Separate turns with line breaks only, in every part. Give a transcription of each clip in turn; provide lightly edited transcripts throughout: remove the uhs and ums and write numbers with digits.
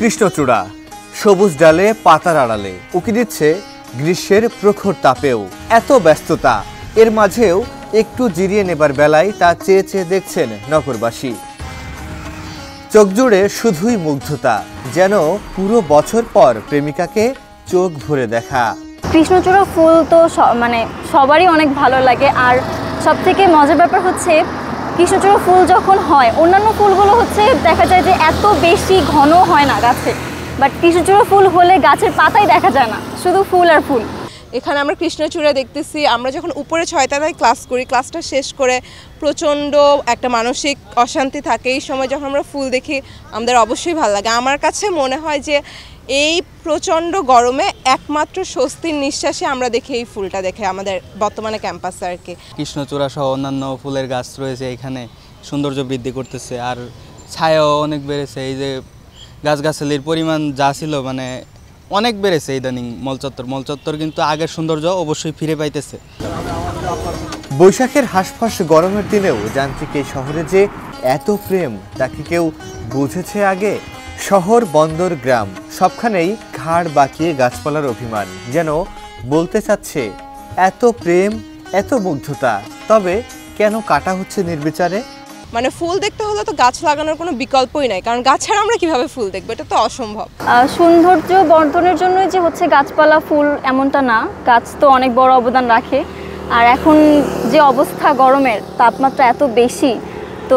কৃষ্ণচূড়া সবুজ ডালে পাতার আড়ালে উকি দিচ্ছে গ্রীষ্মের প্রখর তাপেও। এত ব্যস্ততা, এর মাঝেও একটু জিরিয়ে নেবার বেলায় তা চেয়ে চেয়ে দেখছেন নগরবাসী। চোখ জুড়ে শুধুই মুগ্ধতা, যেন পুরো বছর পর প্রেমিকাকে চোখ ভরে দেখা।
কৃষ্ণচূড়া ফুল তো সবারই অনেক ভালো লাগে। আর সব থেকে মজার ব্যাপার হচ্ছে কৃষ্ণচূড়া ফুল যখন হয়, অন্যান্য ফুলগুলো হচ্ছে দেখা যায় যে এত বেশি ঘন হয় না গাছে, বাট কৃষ্ণচূড়া ফুল হলে গাছের পাতাই দেখা যায় না, শুধু ফুল আর ফুল।
এখানে আমরা কৃষ্ণচূড়া দেখতেছি। আমরা যখন উপরে 6 তলায় ক্লাস করি, ক্লাসটা শেষ করে প্রচণ্ড একটা মানসিক অশান্তি থাকে, এই সময় যখন আমরা ফুল দেখি আমাদের অবশ্যই ভালো লাগে। আমার কাছে মনে হয় যে এই প্রচণ্ড গরমে একমাত্র স্বস্তির নিঃশ্বাসে আমরা দেখি এই ফুলটা দেখে আমাদের বর্তমানে ক্যাম্পাসে আর কি।
কৃষ্ণচূড়া সহ অন্যান্য ফুলের গাছ রয়েছে, এখানে সৌন্দর্য বৃদ্ধি করতেছে আর ছায়াও অনেক বেড়েছে। এই যে গাছগাছালির পরিমাণ যা ছিল অনেক বেড়েছে ইদানিং। মলচত্বর কিন্তু আগের সৌন্দর্য অবশ্যই ফিরে পাইতেছে।
বৈশাখের হাঁসফাঁস গরমের দিনেও যান্ত্রিক এই শহরে যে এত প্রেম, তা কি কেউ বুঝেছে আগে? শহর, বন্দর, গ্রাম সবখানেই ঘাড় বাঁকিয়ে গাছপালার অভিমান, যেন বলতে চাচ্ছে এত প্রেম, এত মুগ্ধতা, তবে কেন কাটা হচ্ছে নির্বিচারে?
ফুল দেখতে হলে তো গাছ লাগানোর কোনো বিকল্পই নাই, কারণ গাছ ছাড়া আমরা কিভাবে ফুল দেখবো, এটা তো অসম্ভব।
সৌন্দর্য বর্ধনের জন্যই যে হচ্ছে গাছপালা, ফুল এমনটা না, গাছ তো অনেক বড় অবদান রাখে। আর এখন যে অবস্থা, গরমের তাপমাত্রা এত বেশি, তো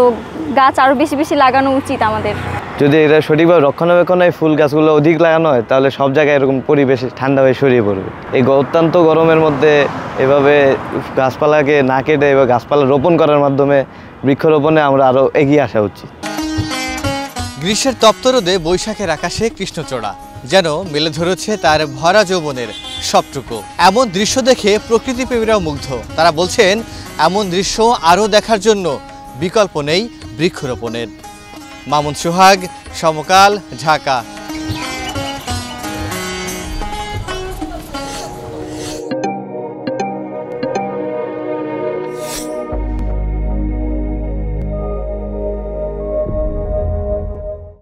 গাছ আরও বেশি বেশি লাগানো উচিত আমাদের।
যদি এটা সঠিকভাবে রক্ষণাবেক্ষণ হয়, ফুল গাছগুলো অধিক লাগানো হয়, তাহলে সব জায়গায় এরকম পরিবেশ ঠান্ডা হয়ে ছড়িয়ে পড়বে। এই অত্যন্ত গরমের মধ্যে এভাবে গাছপালাকে না কেটে এবার গাছপালা রোপণ করার মাধ্যমে বৃক্ষরোপণে আমরা আরও এগিয়ে আসা উচিত।
গ্রীষ্মের তপ্ত রোদে বৈশাখের আকাশে কৃষ্ণচূড়া যেন মেলে ধরেছে তার ভরা যৌবনের সবটুকু। এমন দৃশ্য দেখে প্রকৃতিপ্রেমীরাও মুগ্ধ। তারা বলছেন এমন দৃশ্য আরও দেখার জন্য বিকল্প নেই বৃক্ষরোপণের। মামুন সোহাগ, সমকাল, ঢাকা।